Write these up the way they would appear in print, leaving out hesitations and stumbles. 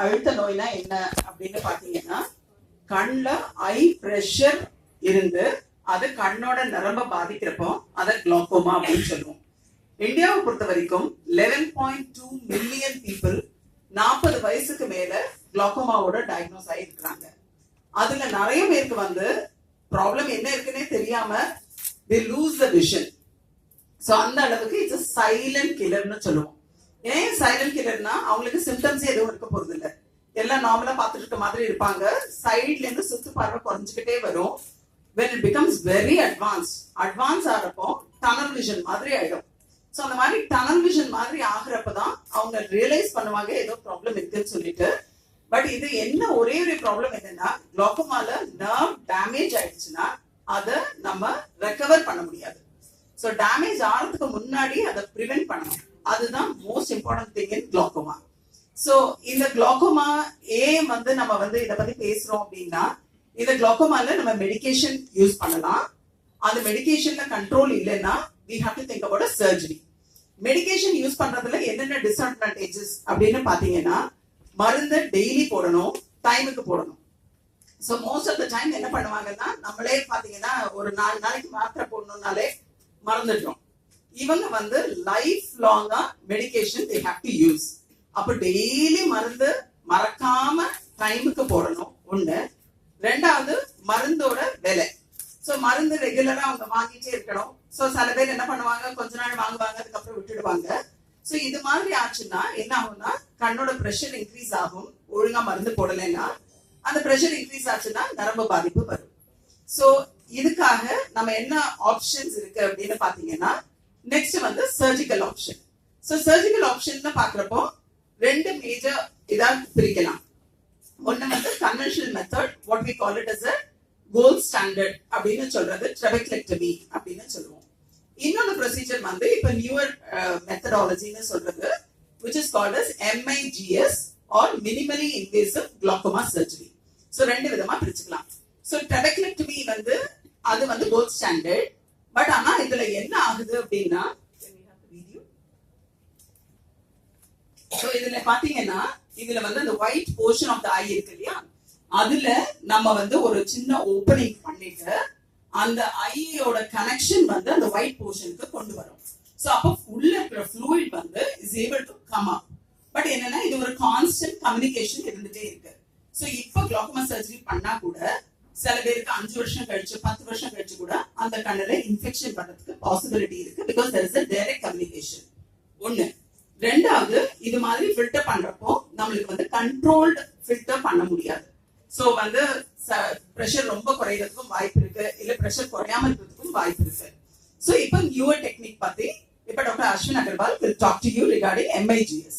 அழுத்த நோய்னா என்ன அப்படின்னு பாத்தீங்கன்னா, கண்ணுல ஐ பிரஷர் இருந்து அது கண்ணோட நரம்ப பாதிக்கிறப்போ அதை குளோக்கோமா அப்படின்னு சொல்லுவோம். இந்தியாவை பொறுத்த வரைக்கும் 11.2 மில்லியன் பீப்புள் 40 வயசுக்கு மேல குளோக்கோமாவோட டயக்னோஸ் ஆகிருக்கிறாங்க. அதுல நிறைய பேருக்கு வந்து ப்ராப்ளம் என்ன இருக்குன்னே தெரியாம they lose the vision. So அந்த அளவுக்கு இட்ஸ் சைலண்ட் கில்லர்னு சொல்லுவோம். ஏன் சைலண்ட் கில்லர்னா, அவங்களுக்கு சிம்டம்ஸ் எதுவும் இருக்க போறது இல்லை, எல்லாம் நார்மலா பார்த்துட்டு இருக்க மாதிரி இருப்பாங்க. சைட்ல இருந்து சுத்து பார்வை குறைஞ்சிக்கிட்டே வரும். when it becomes very advanced ஆகிறப்போ டனல் விஷன் மாதிரி ஆயிடும். ஸோ அந்த மாதிரி டனல் விஷன் மாதிரி ஆகிறப்பதான் அவங்க ரியலைஸ் பண்ணுவாங்க ஏதோ ப்ராப்ளம் இருக்குன்னு சொல்லிட்டு. பட் இது என்ன ஒரே ஒரு ப்ராப்ளம் என்னன்னா, குளோக்கோமால நர்வ் டேமேஜ் ஆயிடுச்சுன்னா அதை நம்ம ரெக்கவர் பண்ண முடியாது. ஸோ டேமேஜ் ஆகிறதுக்கு முன்னாடி அதை ப்ரிவென்ட் பண்ணணும். அதுதான் most important thing in glaucoma. So இந்த குளோக்கோமா ஏன் வந்து நம்ம வந்து இதை பத்தி பேசுறோம் அப்படின்னா, இந்த குளோக்கோமால நம்ம மெடிகேஷன் யூஸ் பண்ணலாம். அந்த மெடிகேஷன்ல கண்ட்ரோல் இல்லைன்னா we have to think about a surgery. Medication use பண்றதுல என்னென்ன டிஸ்அட்வான்டேஜஸ் அப்படின்னு பாத்தீங்கன்னா, மருந்து டெய்லி போடணும், டைமுக்கு போடணும். So most of the time என்ன பண்ணுவாங்கன்னா, நம்மளே பாத்தீங்கன்னா ஒரு 4 நாளைக்கு மாத்திரை போடணும்னாலே மறந்துடுறோம். இவங்க வந்து லைஃப் லாங்கா medication they have to use. அப்போ டெய்லி மருந்து மறக்காம டைமுக்கு போடணும் ஒண்ணு. ரெண்டாவது மருந்தோட விலை. ஸோ மருந்து ரெகுலரா அவங்க வாங்கிட்டே இருக்கணும். ஸோ சில பேர் என்ன பண்ணுவாங்க, கொஞ்ச நாள் வாங்குவாங்க, அதுக்கப்புறம் விட்டுடுவாங்க. ஸோ இது மாதிரி ஆச்சுன்னா என்ன ஆகும்னா, கண்ணோட ப்ரெஷர் இன்க்ரீஸ் ஆகும். ஒழுங்கா மருந்து போடலைன்னா அந்த ப்ரெஷர் இன்க்ரீஸ் ஆச்சுன்னா நரம்பு பாதிப்பு வரும். ஸோ இதுக்காக நம்ம என்ன ஆப்ஷன்ஸ் இருக்கு அப்படின்னு பாத்தீங்கன்னா, நெக்ஸ்ட் வந்து surgical option. So surgical option பாக்குறப்போ 2 மேஜர் இதா பிரிக்கலாம். ஒண்ணு வந்து conventional method, what we call it as a gold standard அப்படின்னு சொல்றது ட்ரெபெக்லெக்டமி அப்படின்னு சொல்லுவோம். இன்னொரு ப்ரொசீஜர் வந்து இப்ப நியூவர் மெத்தடாலஜின்னு சொல்றது, which is called as MIGS or minimally invasive glaucoma surgery. So 2 விதமா பிரிச்சுக்கலாம். ஸோ ட்ரெபெக்லெக்டமி வந்து அது வந்து கோல்ட் ஸ்டாண்டர்ட். பட் ஆனா இதுல என்ன ஆகுது அப்படின்னா, ஸோ இதுல பாத்தீங்கன்னா இதுல வந்து அந்த ஒயிட் போர்ஷன் ஆஃப் த ஐ இருக்கு இல்லையா, அதுல நம்ம வந்து ஒரு சின்ன ஓப்பனிங் பண்ணிட்டு அந்த ஐயோட கனெக்ஷன் வந்து அந்த ஒயிட் போர்ஷனுக்கு கொண்டு வரும். ஸோ அப்போ உள்ள இருக்கிற ஃப்ளூயிட் வந்து is able to come up. But என்னன்னா இது ஒரு கான்ஸ்டன்ட் கம்யூனிகேஷன் இருந்துட்டே இருக்கு. ஸோ இப்போ குளோக்கோமா சர்ஜரி பண்ணா கூட சில பேருக்கு 5 வருஷம் கழிச்சு 10 வருஷம் கழிச்சு கூட அந்த கண்ணுல இன்ஃபெக்ஷன் பண்றதுக்கு பாசிபிலிட்டி இருக்கு. Because there is a direct communication. ஒண்ணு. ரெண்டாவது, இது மாதிரி ஃபில்டர் பண்றப்போ நம்மளுக்கு வந்து கண்ட்ரோல்டு ஃபில்டர் பண்ண முடியாது. ஸோ வந்து ப்ரெஷர் ரொம்ப குறையறதுக்கும் வாய்ப்பு இருக்கு, இல்ல ப்ரெஷர் குறையாம இருக்கிறதுக்கும் வாய்ப்பு இருக்கு. ஸோ இப்போ நியூவர் டெக்னிக் பத்தி இப்ப doctor Ashwin Agarwal will talk to you regarding MIGS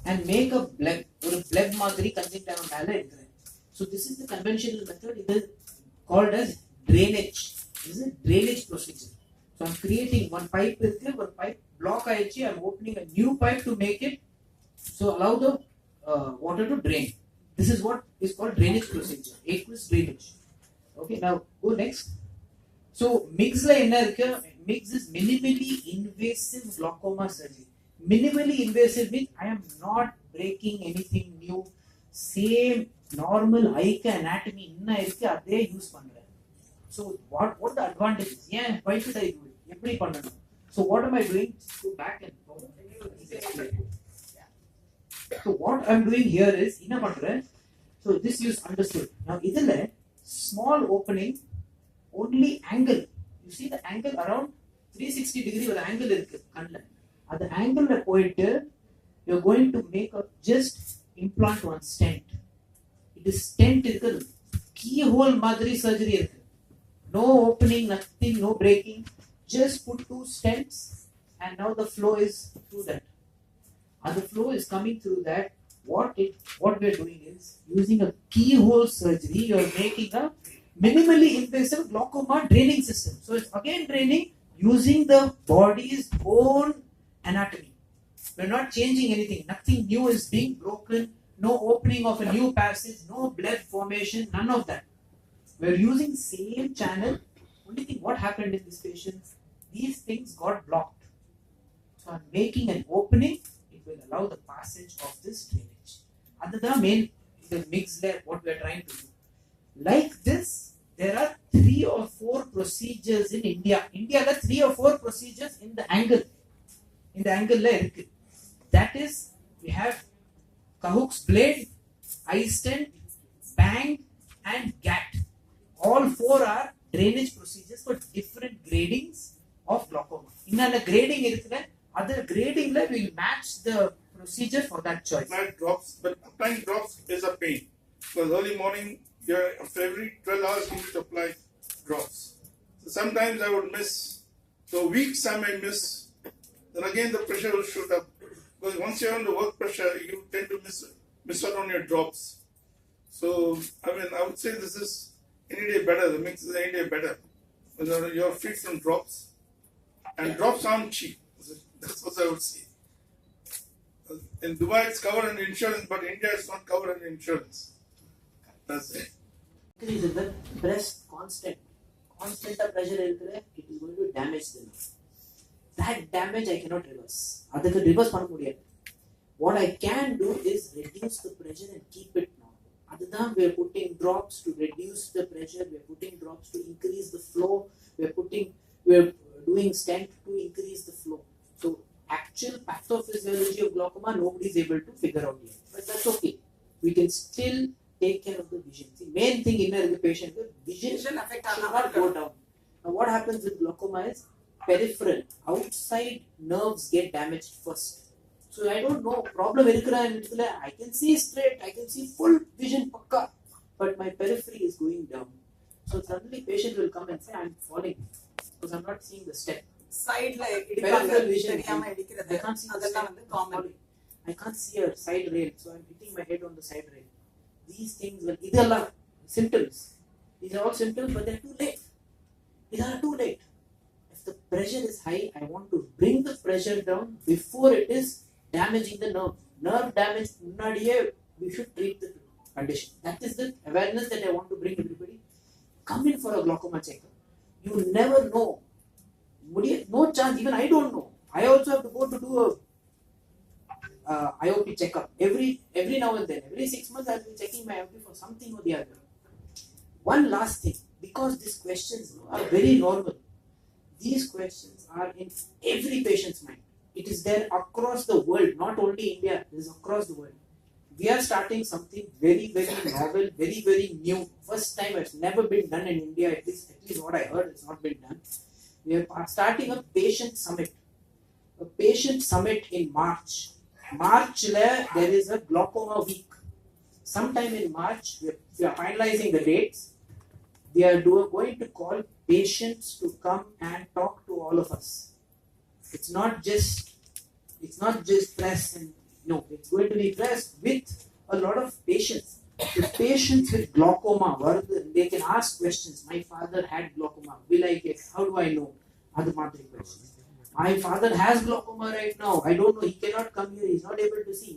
and make a bleb, ஒரு bleb மாதிரி conjunctiva மேல இருக்குது. So this is the conventional method. It is called as drainage. This is a drainage procedure. So I'm creating one pipe இருக்கு, ஒரு pipe block ஆயிடுச்சு, I'm opening a new pipe to make it so allow the water to drain. This is what is called drainage procedure, aqueous drainage. Okay, now go next. So MIGS la enna irukku, MIGS is minimally invasive glaucoma surgery. Minimally invasive means I am not breaking anything new, same normal eye anatomy inna irukku adhe use பண்றேன். So what the advantage is? Yeah, why should I do it? எப்படி பண்ணனும்? So what am I doing? Go back and forward. So what I'm doing here is என்ன பண்றேன்? So this you understood. Now இதுல small opening, only angle. You see the angle around 360 degree ஒரு angle இருக்கு கண்ணுல. அந்த angle-ல போயிட்டு you're going to make a just implant one stent. It is stent இருக்கு, keyhole மாதிரி surgery இருக்கு. No opening, nothing, no breaking. Just put 2 stents and now the flow is through that. And the flow is coming through that. What we are doing is using a keyhole surgery. You are making a minimally invasive glaucoma draining system. So it's again draining using the body's own anatomy. We're not changing anything. Nothing new is being broken. No opening of a new passage. No blood formation. None of that. We're using same channel. Only thing what happened in this patient, these things got blocked. So I'm making an opening. It will allow the passage of this drainage. அதுதான் main the mix layer what we are trying to do. Like this, there are 3 or 4 procedures in India. India has 3 or 4 procedures in the angle. In the angle layer, that is, we have Cahook's blade, eye stent, bang, and GAT. All 4 are drainage procedures for different gradings of glaucoma. In a grading, other grading we will match the procedure for that choice. Apply drops, but applying drops is a pain. Because early morning, after every 12 hours, you need to apply drops. So sometimes I would miss. So weeks I may miss. Then again the pressure will shoot up. Because once you're on the work pressure, you tend to miss out on your drops. So, I mean, I would say this is any day better. The mix is any day better. When you're free from drops. And drops aren't cheap. That's what I would say. In Dubai, it's covered under insurance, but India is not covered under insurance. That's it. Increase in the breast constant pressure, it is going to damage the nerve. That damage I cannot reverse. Adukku reverse panna mudiyadhu. What I can do is reduce the pressure and keep it normal. Aduthaan we are putting drops to reduce the pressure. We are putting drops to increase the flow. We are doing stent to increase the flow. So actual pathophysiology of glaucoma nobody is able to figure out yet. But that's okay. We can still take care of the vision. See, main thing in the patient, the vision affect should not go down. Now what happens with glaucoma is peripheral, outside nerves get damaged first. So I don't know, problem I can see straight, I can see full vision pakka, but my periphery is going down. So suddenly patient will come and say, I'm falling because I'm not seeing the step. Side Peripheral vision, தெரியாம I இடிக்கிறது can't see the அதெல்லாம் step. வந்து common. I can't see a side rail, so I'm hitting my head on the side rail. These things will, idella symptoms. These are all symptoms, but they're too late. These are too late. If the pressure is high, I want to bring the pressure down before it is damaging the nerve. Nerve damage, we should treat the condition. That is the awareness that I want to bring everybody. Come in for a glaucoma checkup. You never know. No chance, even I don't know. I also have to go to do a IOP checkup every now and then. Every 6 months I'll be checking my IOP for something or the other. One last thing, because these questions are very normal. These questions are in every patient's mind. It is there across the world, not only India, it is across the world. We are starting something very, very novel, very, very new. First time, it's never been done in India, at least what I heard, it's not been done. We are starting a patient summit. A patient summit in March. March, there is a glaucoma week. Sometime in March, we are finalizing the dates. We are going to call patients to come and talk to all of us. It's not just press and no, it's going to be press with a lot of patients. The patients with glaucoma, they can ask questions. My father had glaucoma. Will I get? How do I know? Other questions. My father has glaucoma right now. I don't know. He cannot come here. He's not able to see.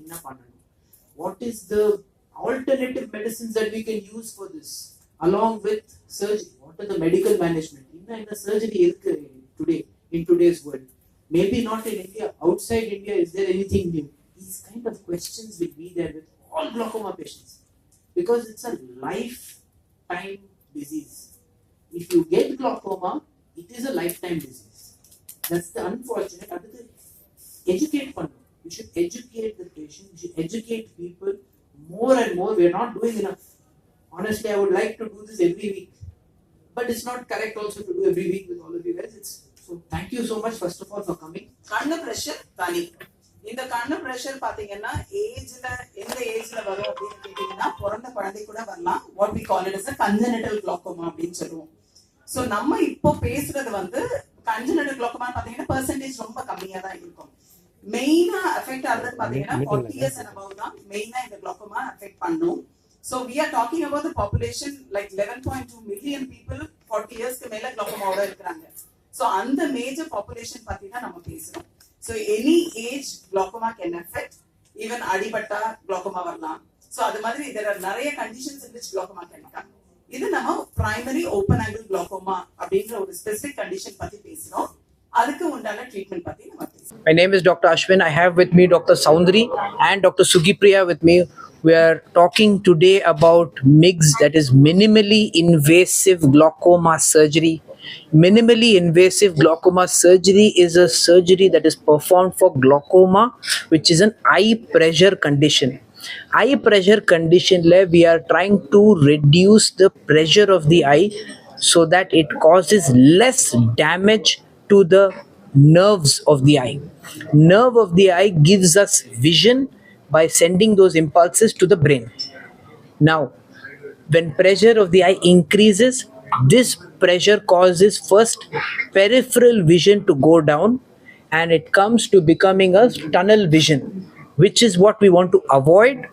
What is the alternative medicines that we can use for this? Along with surgery. What are the medical management? In the surgery today, in today's world. Maybe not in India. Outside India, is there anything new? These kind of questions will be there with all glaucoma patients. Because it's a lifetime disease. If you get glaucoma, it is a lifetime disease. That's the unfortunate. Educate pannu. We should educate the patient. We should educate people more and more. We are not doing enough. Honestly, I would like to do this every week. But it's not correct also to do every week with all of you guys. So thank you so much first of all for coming. கண்ணு pressure தனி. இந்த கண்ணு pressure பாத்தீங்கன்னா எந்த ஏஜ்ல வரும் அப்படின்னு கேட்டீங்கன்னா பிறந்த குழந்தை கூட வரலாம். What we call it as a congenital glaucoma அப்படின்னு சொல்லுவோம். So நம்ம இப்போ பேசுறது வந்து congenital glaucoma பாத்தீங்கன்னா பெர்சன்டேஜ் ரொம்ப கம்மியா தான் இருக்கும். மெயினா அஃபெக்ட் ஆகுறது பாத்தீங்கன்னா 40 years and above தான் மெயினா இந்த glaucoma அஃபெக்ட் பண்ணும். So we are talking about the population like 11.2 million people 40 years க்கு மேல glaucoma ஓட இருக்காங்க. So அந்த மேஜர் பாப்புலேஷன் பத்தி தான் நம்ம பேசுறோம். So any age glaucoma can affect, even அடிபட்டா glaucoma வரலாம். So அது மாதிரி there are நிறைய conditions in which glaucoma can come. இது நம்ம primary open angle glaucoma அப்படிங்கிற ஒரு specific condition பத்தி பேசுறோம். அதுக்கு உண்டான ட்ரீட்மென்ட் பத்தி நம்ம பேசுறோம். My name is Dr. Ashwin. I have with me Dr. Soundri and Dr. Sugipriya with me. We are talking today about MIGS, that is minimally invasive glaucoma surgery. Minimally invasive glaucoma surgery is a surgery that is performed for glaucoma, which is an eye pressure condition. Eye pressure condition le we are trying to reduce the pressure of the eye so that it causes less damage to the nerves of the eye. Nerve of the eye gives us vision by sending those impulses to the brain. Now, when pressure of the eye increases, this pressure causes first peripheral vision to go down, and it comes to becoming a tunnel vision, which is what we want to avoid.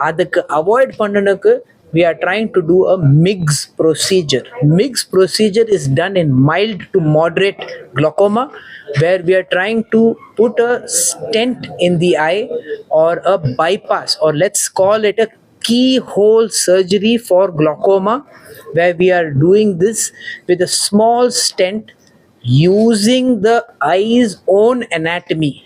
அதுக்கு avoid பண்ணனுக்கு we are trying to do a MIGS procedure. MIGS procedure is done in mild to moderate glaucoma, where we are trying to put a stent in the eye or a bypass, or let's call it a keyhole surgery for glaucoma, where we are doing this with a small stent using the eye's own anatomy.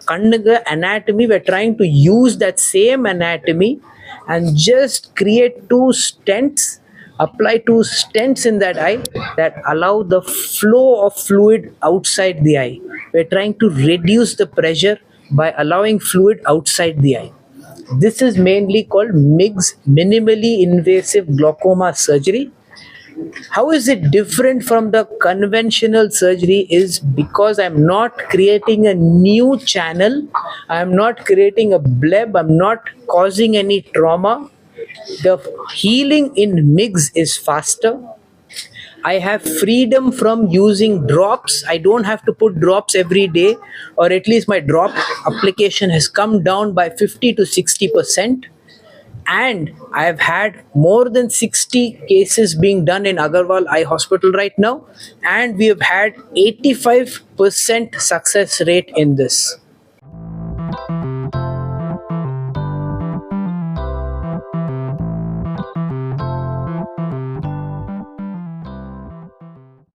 Kannuga anatomy, we're trying to use that same anatomy and just create two stents, apply two stents in that eye that allow the flow of fluid outside the eye. We're trying to reduce the pressure by allowing fluid outside the eye. This is mainly called MIGS, minimally invasive glaucoma surgery. How is it different from the conventional surgery is because I'm not creating a new channel, I'm not creating a bleb, I'm not causing any trauma. The healing in MIGS is faster. I have freedom from using drops. I don't have to put drops every day, or at least my drop application has come down by 50 to 60%. And I have had more than 60 cases being done in Agarwal Eye Hospital right now, and we have had 85% success rate in this.